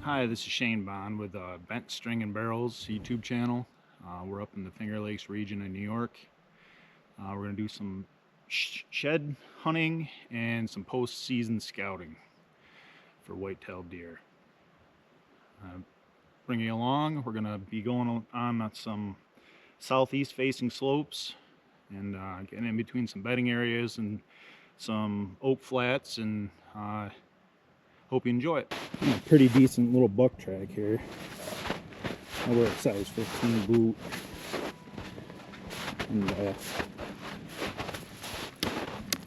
Hi, this is Shane Bond with Bent String and Barrels YouTube channel. We're up in the Finger Lakes region in New York. We're going to do some shed hunting and some post-season scouting for whitetail deer. Bringing along, we're going to be going on some southeast facing slopes and getting in between some bedding areas and some oak flats, and hope you enjoy it. A pretty decent little buck track here. I wear a size 15 boot, and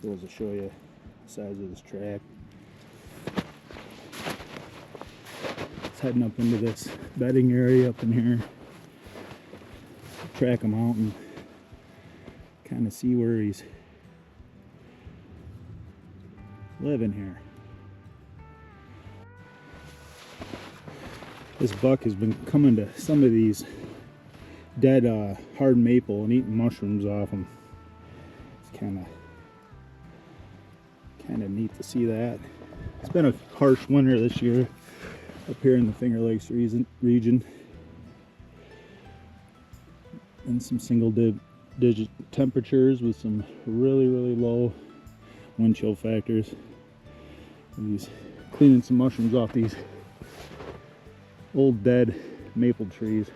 goes to show you the size of this track. It's heading up into this bedding area up in here. Track him out and kind of see where he's living here. This buck has been coming to some of these dead hard maple and eating mushrooms off them. It's kind of neat to see that. It's been a harsh winter this year up here in the Finger Lakes region, and some single digit temperatures with some really low wind chill factors. He's cleaning some mushrooms off these old dead maple trees.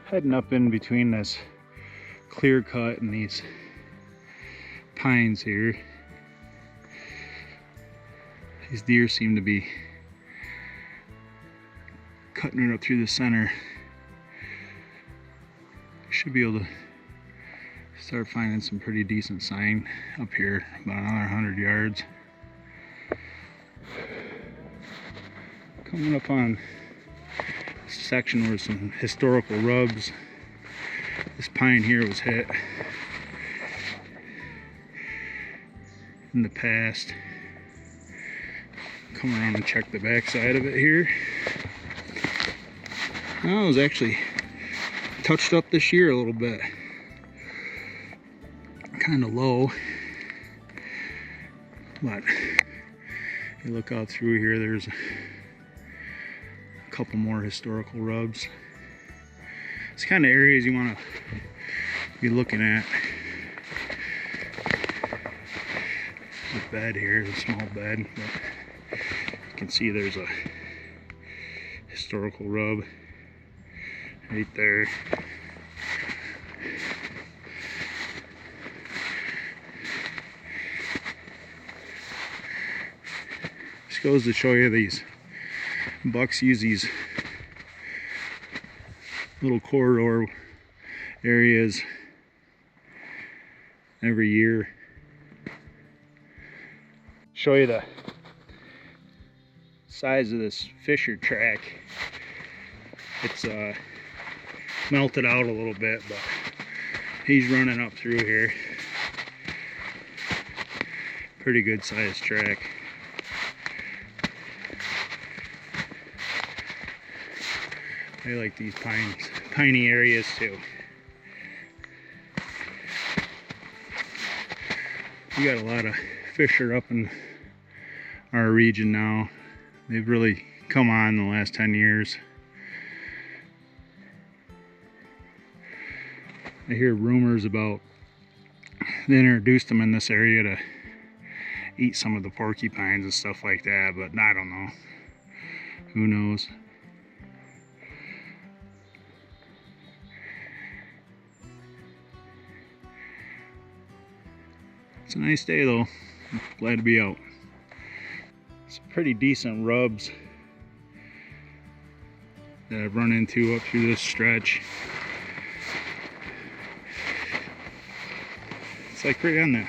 Heading up in between this clear cut and these pines here. These deer seem to be cutting it up through the center. Should be able to start finding some pretty decent sign up here, about another 100 yards. Coming up on a section where some historical rubs. This pine here was hit in the past. Come around and check the back side of it here. Oh, it was actually touched up this year a little bit. Kind of low, but you look out through here, there's a couple more historical rubs. It's kind of areas you want to be looking at. The bed here is a small bed, but you can see there's a historical rub right there. This goes to show you these bucks use these little corridor areas every year. Show you the size of this fisher track. It's melted out a little bit, but he's running up through here. Pretty good sized track. I like these piney areas too. We got a lot of fisher up in our region now. They've really come on in the last 10 years. I hear rumors about they introduced them in this area to eat some of the porcupines and stuff like that, but I don't know. Who knows? It's a nice day though. I'm glad to be out. Some pretty decent rubs that I've run into up through this stretch. It's like right on the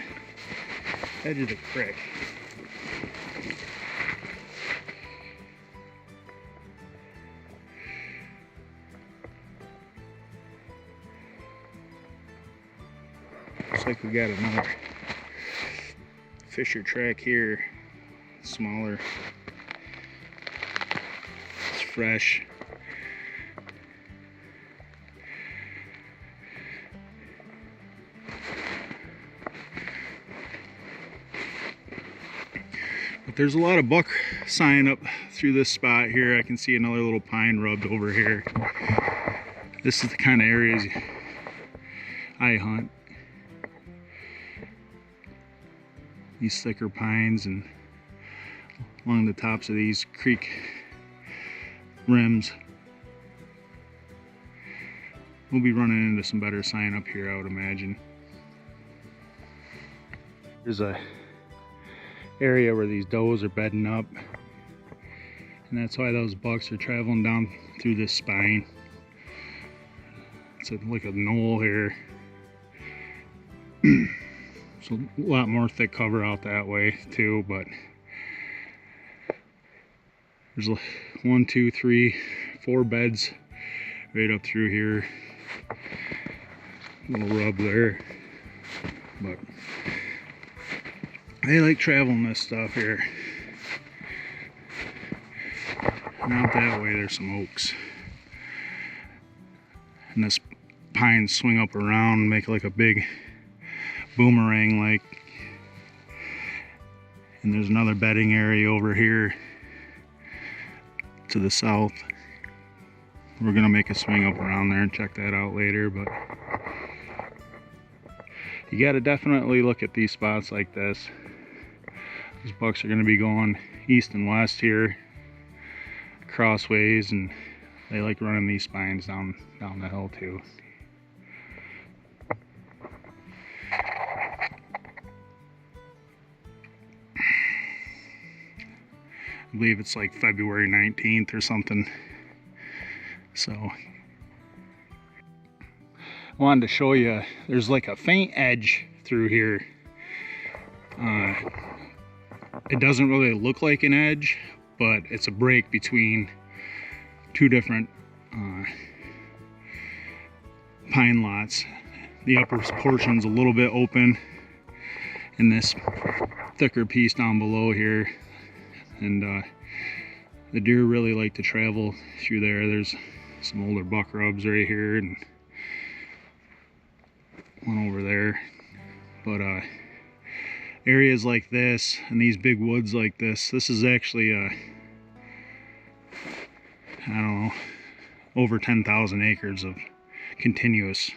edge of the creek. Looks like we got another fisher track here, smaller. It's fresh. But there's a lot of buck sign up through this spot here. I can see another little pine rubbed over here. This is the kind of areas I hunt. These thicker pines and along the tops of these creek rims. We'll be running into some better sign up here, I would imagine. There's a area where these does are bedding up, and that's why those bucks are traveling down through this spine. It's like a knoll here. So a lot more thick cover out that way too, but there's 1, 2, 3, 4 beds right up through here. Little rub there, but they like traveling this stuff here. And out that way there's some oaks, and this pine swing up around, make like a big boomerang like. And there's another bedding area over here to the south. We're gonna make a swing up around there and check that out later, but you gotta definitely look at these spots like this. These bucks are gonna be going east and west here, crossways, and they like running these spines down the hill too. I believe it's like February 19th or something. So I wanted to show you, there's like a faint edge through here. It doesn't really look like an edge, but it's a break between two different pine lots. The upper portion's a little bit open, and this thicker piece down below here. And the deer really like to travel through there. There's some older buck rubs right here and one over there. But areas like this and these big woods like this is actually I don't know, over 10,000 acres of continuous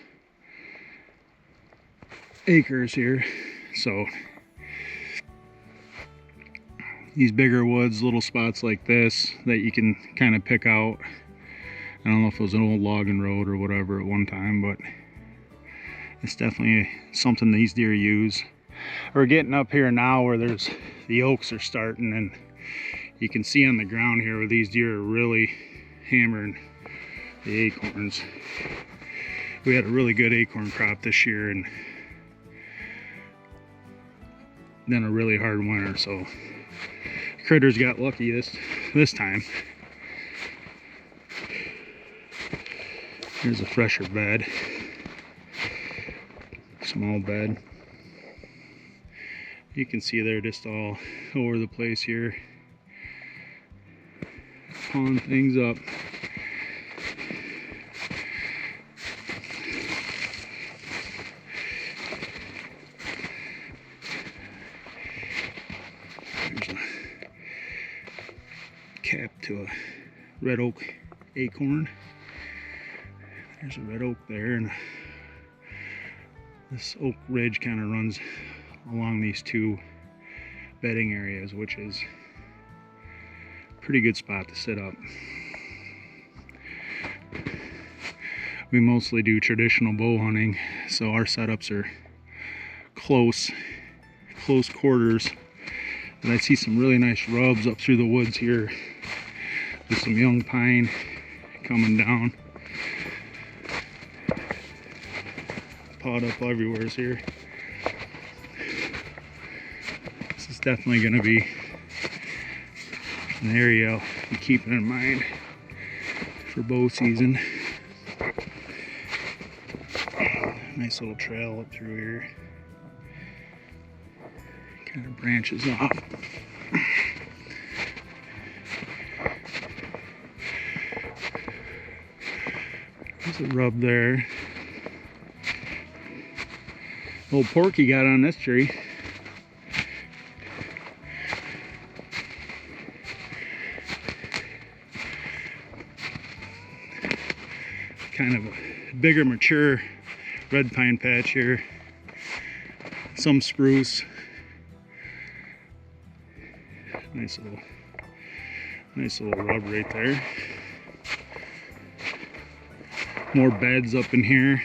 acres here. So these bigger woods, little spots like this that you can kind of pick out. I don't know if it was an old logging road or whatever at one time, but it's definitely something these deer use. We're getting up here now where there's the oaks are starting, and you can see on the ground here where these deer are really hammering the acorns. We had a really good acorn crop this year and then a really hard winter, so critters got lucky this time. Here's a fresher bed, small bed. You can see they're just all over the place here, pulling things up. There's a cap to a red oak acorn. There's a red oak there, and this oak ridge kind of runs along these two bedding areas, which is a pretty good spot to sit up. We mostly do traditional bow hunting, so our setups are close quarters. And I see some really nice rubs up through the woods here with some young pine coming down. Pot up everywhere here. This is definitely going to be an area I'll be keeping in mind for bow season. Nice little trail up through here. Kind of branches off. There's a rub there. Old porky got on this tree. kind of a bigger, mature red pine patch here. Some spruce. Nice little rub right there. More beds up in here.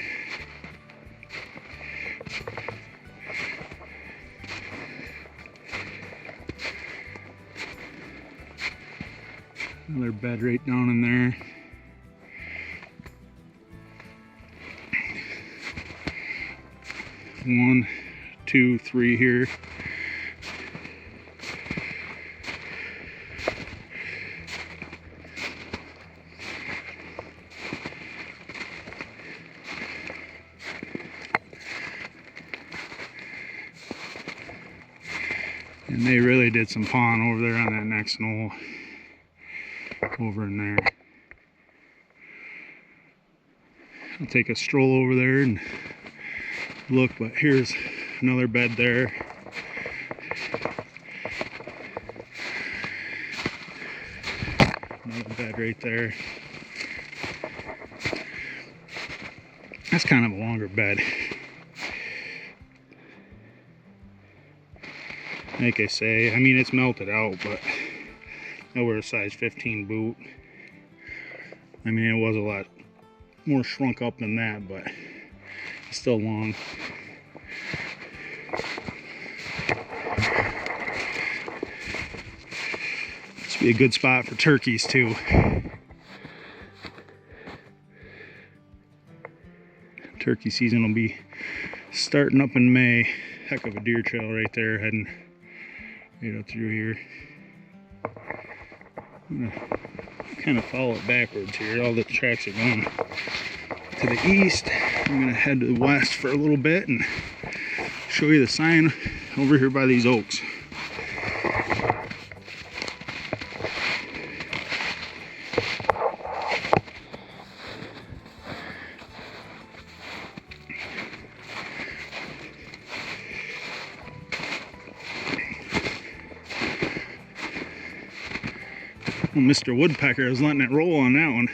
Another bed right down in there. One, two, three here. And they really did some pawing over there on that next knoll. Over in there. I'll take a stroll over there and look, but here's another bed there. Another bed right there. That's kind of a longer bed. Like I say, I mean, it's melted out, but I wear a size 15 boot. I mean, it was a lot more shrunk up than that, but it's still long. This would be a good spot for turkeys too. Turkey season will be starting up in May. Heck of a deer trail right there, heading right up through here. I'm gonna kind of follow it backwards here. All the tracks are going to the east. I'm gonna head to the west for a little bit and show you the sign over here by these oaks. Well, Mr. Woodpecker is letting it roll on that one.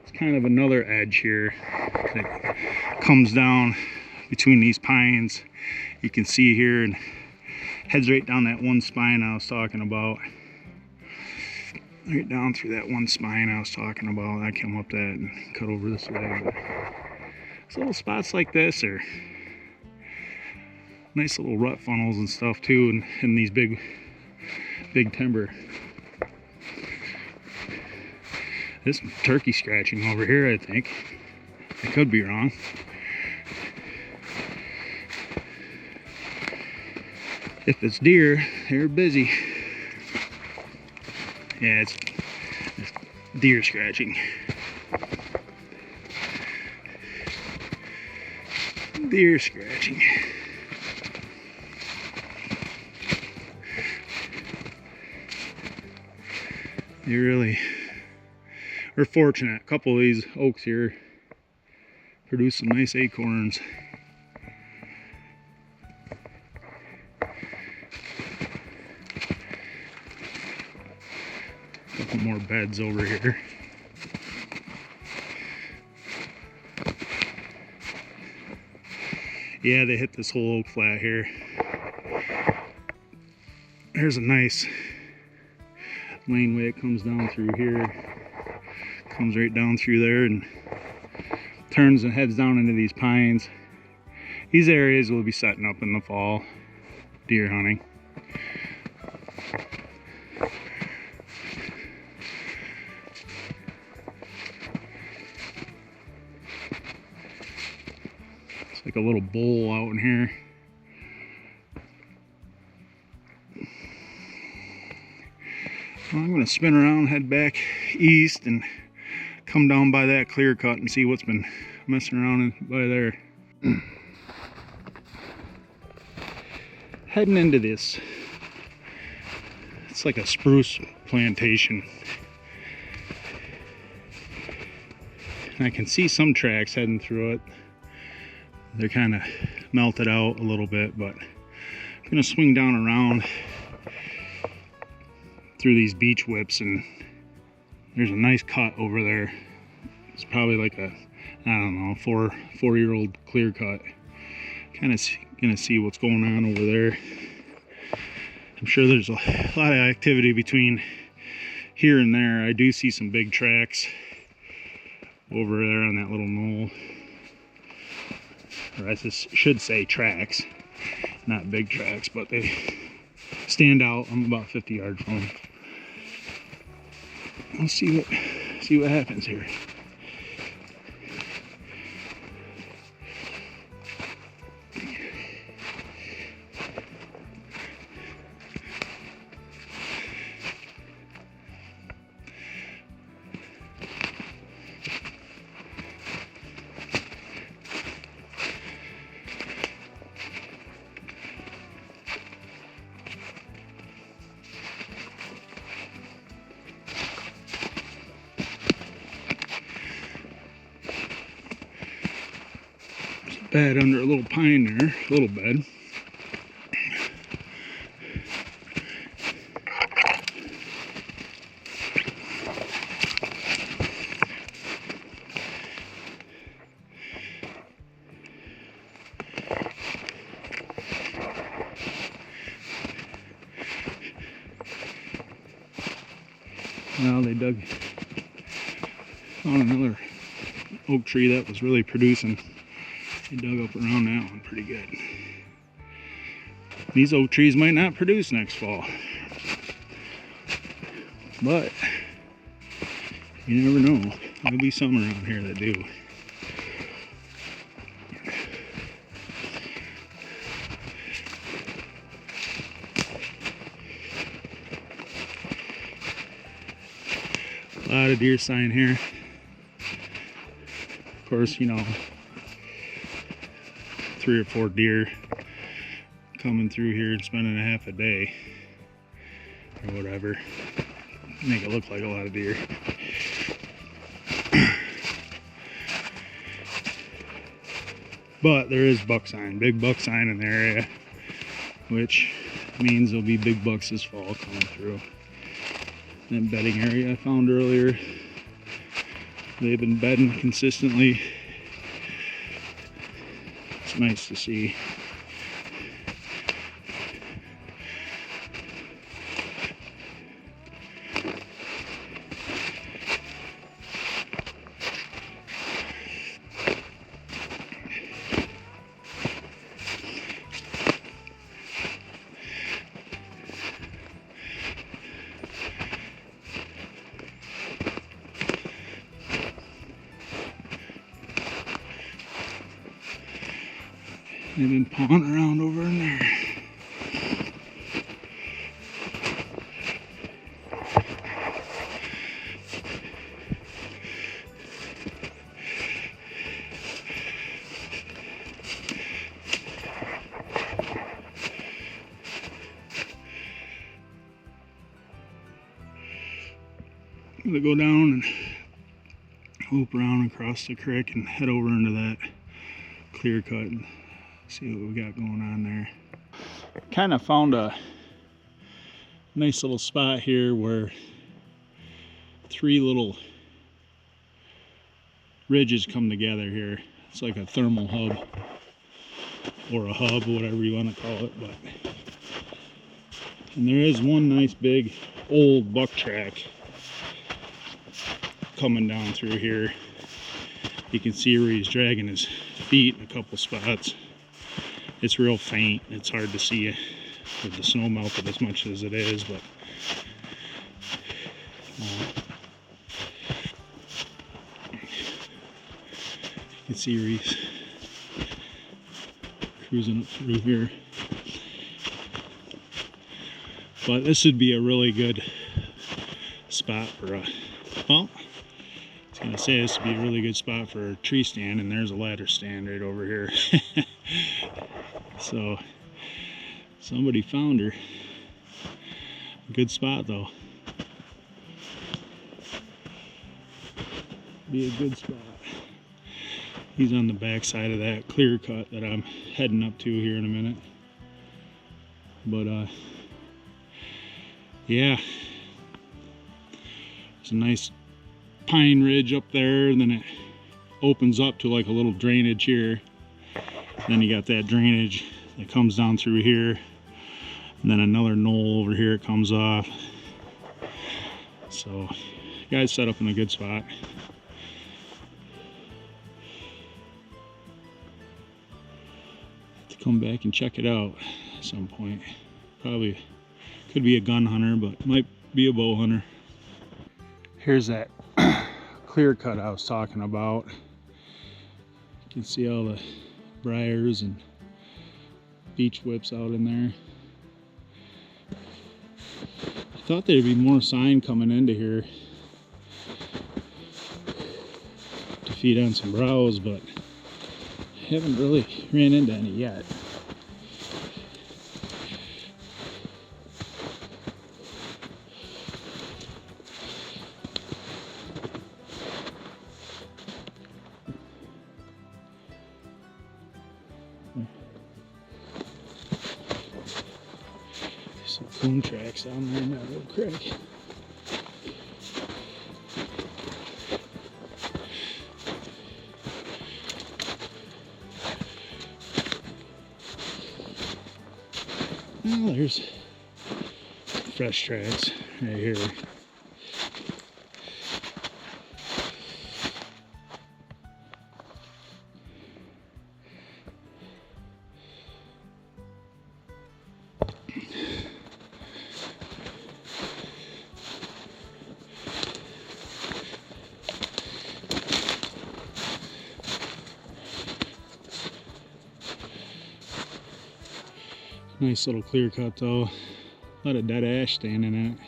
It's kind of another edge here that comes down between these pines. You can see here and heads right down that one spine I was talking about. Right down through that one spine I was talking about. I come up that and cut over this way. But it's little spots like this are nice little rut funnels and stuff too, in these big timber. This turkey scratching over here, I think. I could be wrong. If it's deer, they're busy. Yeah, it's deer scratching. Deer scratching. We're fortunate. A couple of these oaks here produce some nice acorns. A couple more beds over here. Yeah, they hit this whole oak flat here. There's a nice laneway. It comes down through here, comes right down through there and turns and heads down into these pines. These areas will be setting up in the fall, deer hunting. It's like a little bowl out in here. I'm going to spin around, head back east, and come down by that clear cut and see what's been messing around by there. Heading into this, it's like a spruce plantation. And I can see some tracks heading through it. They're kind of melted out a little bit, but I'm going to swing down around through these beach whips, and there's a nice cut over there. It's probably like a, I don't know, four-year-old clear cut. Kind of gonna see what's going on over there. I'm sure there's a lot of activity between here and there. I do see some big tracks over there on that little knoll. Or I should say tracks, not big tracks, but they stand out. I'm about 50 yards from them. Let's see what happens here. Bed under a little pine there, a little bed. Well, they found another oak tree that was really producing. They dug up around that one pretty good. These oak trees might not produce next fall, but you never know. There'll be some around here that do. A lot of deer sign here. Of course, you know, 3 or 4 deer coming through here and spending a half a day or whatever. Make it look like a lot of deer. But there is buck sign, big buck sign in the area, which means there'll be big bucks this fall coming through. That bedding area I found earlier, they've been bedding consistently. It's nice to see. They've been pawing around over in there. I'm gonna go down and loop around across the creek and head over into that clear cut and see what we got going on there. Kind of found a nice little spot here where 3 little ridges come together here. It's like a thermal hub or a hub, whatever you want to call it. And there is one nice big old buck track coming down through here. You can see where he's dragging his feet in a couple spots. It's real faint. It's hard to see with the snow melted as much as it is, but you can see where he's cruising up through here. But this would be a really good spot for a, well, I was gonna say this would be a really good spot for a tree stand, and there's a ladder stand right over here. So somebody found her. Good spot though. Be a good spot. He's on the back side of that clear cut that I'm heading up to here in a minute. But yeah, There's a nice pine ridge up there, and then it opens up to like a little drainage here. Then you got that drainage that comes down through here, and then another knoll over here it comes off. So guys set up in a good spot. To come back and check it out at some point. Probably could be a gun hunter, but might be a bow hunter. Here's that clear cut I was talking about. You can see all the briars and beech whips out in there. I thought there'd be more sign coming into here to feed on some browse, but I haven't really ran into any yet. Some coon tracks down there in that little creek. Well, there's fresh tracks right here. Nice little clear cut though. A lot of dead ash standing in it.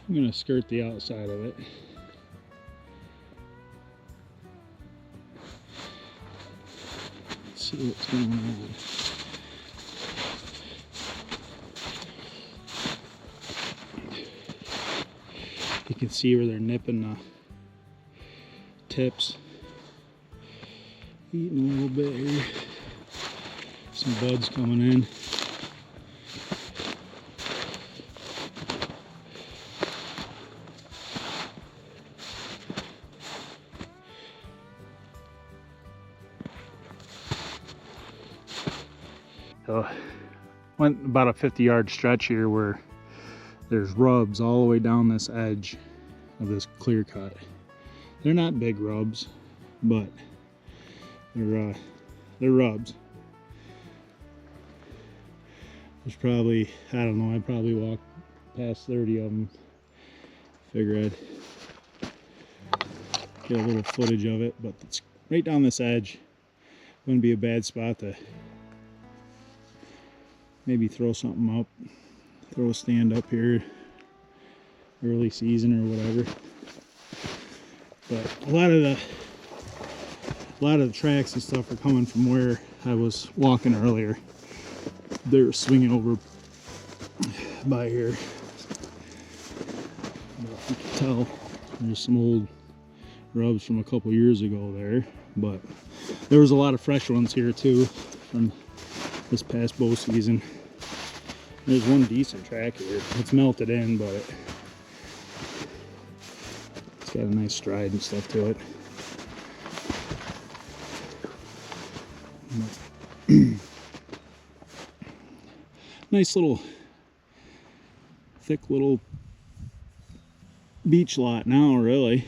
I'm gonna skirt the outside of it. Let's see what's going on. You can see where they're nipping the tips. Eating a little bit here. Some buds coming in. So went about a 50-yard stretch here where there's rubs all the way down this edge of this clear cut. They're not big rubs, but they're rubs. There's probably, I don't know, I probably walked past 30 of them. Figure I'd get a little footage of it, but it's right down this edge. Wouldn't be a bad spot to maybe throw something up, throw a stand up here early season or whatever. But a lot of the tracks and stuff are coming from where I was walking earlier. They're swinging over by here. But you can tell there's some old rubs from a couple years ago there, but there was a lot of fresh ones here too from this past bow season. There's one decent track here. It's melted in, but it's got a nice stride and stuff to it. Nice little thick little beach lot now, really.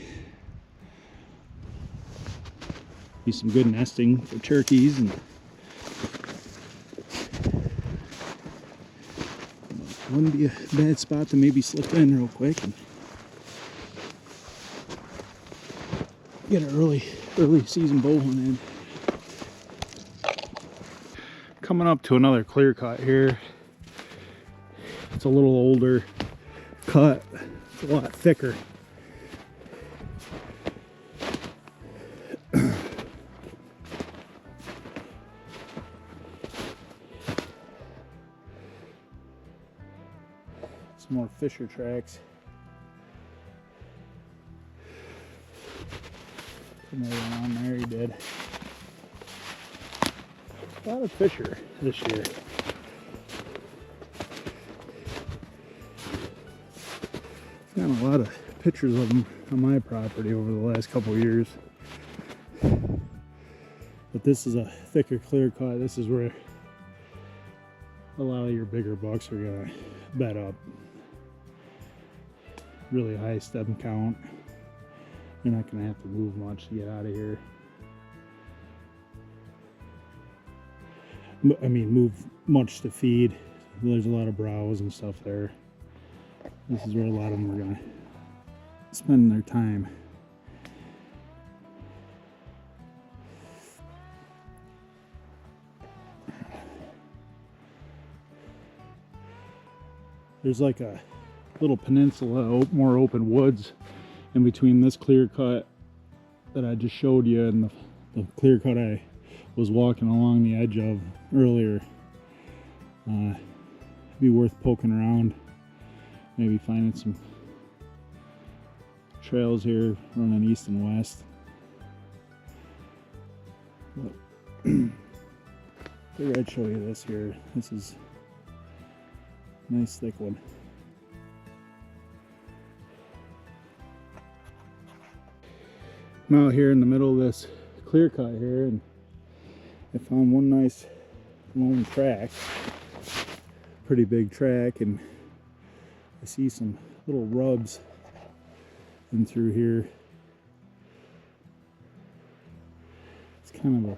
Be some good nesting for turkeys, and wouldn't be a bad spot to maybe slip in real quick and get an early season bow hunt in. Coming up to another clear cut here. It's a little older cut. It's a lot thicker. Some more fisher tracks. Another one on there, he did. A lot of fisher this year. Found a lot of pictures of them on my property over the last couple of years. But this is a thicker clear cut. This is where a lot of your bigger bucks are gonna bed up. Really high stem count. You're not gonna have to move much to get out of here. I mean, move much to feed. There's a lot of browse and stuff there. This is where a lot of them are gonna spend their time. There's like a little peninsula, more open woods in between this clear cut that I just showed you and the clear cut I was walking along the edge of earlier. Be worth poking around, maybe finding some trails here running east and west. But figured I'd show you this here. This is a nice thick one. I'm out here in the middle of this clear cut here, and I found one nice lone track, pretty big track, and I see some little rubs in through here. It's kind of a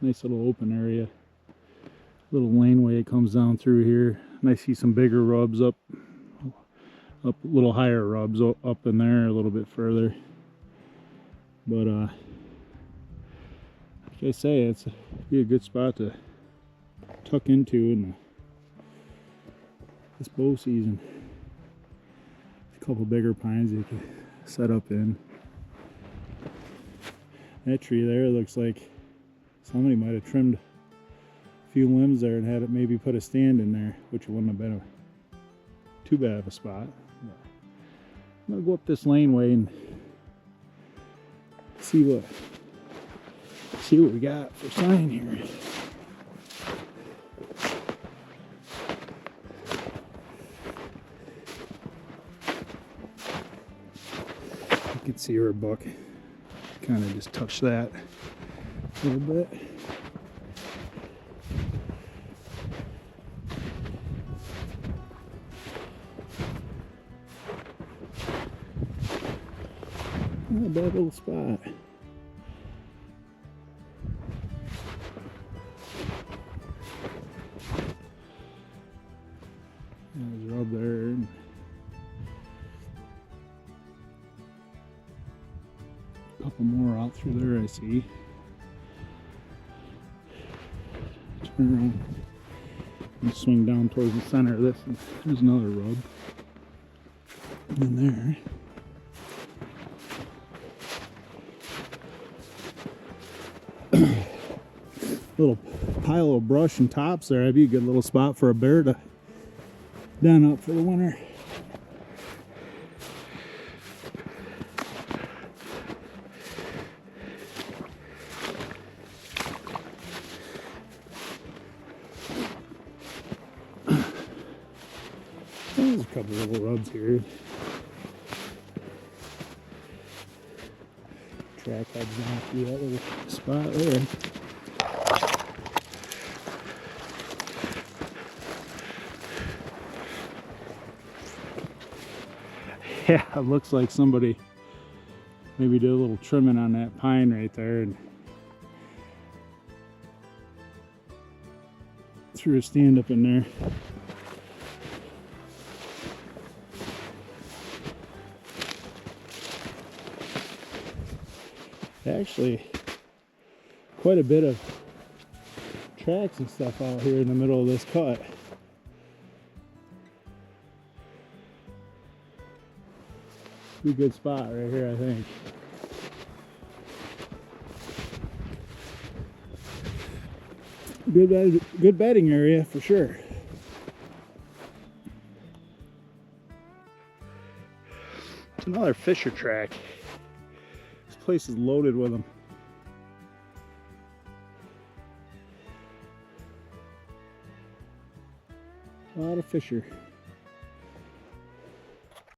nice little open area, little laneway it comes down through here, and I see some bigger rubs up a little higher rubs up in there a little bit further. But like I say, it's be a good spot to tuck into in this bow season. A couple bigger pines you can set up in. That tree there looks like somebody might have trimmed a few limbs there and had it maybe put a stand in there, which wouldn't have been too bad of a spot. But I'm gonna go up this laneway and see what we got for sign here. You can see her buck kind of just touch that a little bit. Not a bad little spot. There's a rub there. A couple more out through there I see. Turn around and swing down towards the center of this, and there's another rub in there. Little pile of brush and tops there. That'd be a good little spot for a bear to den up for the winter. There's a couple little rubs here. Track heads down through that little spot there. Yeah, it looks like somebody maybe did a little trimming on that pine right there and threw a stand up in there. Actually, quite a bit of tracks and stuff out here in the middle of this cut. Be a good spot right here, I think. Good bedding area for sure. It's another fisher track. This place is loaded with them. A lot of fisher.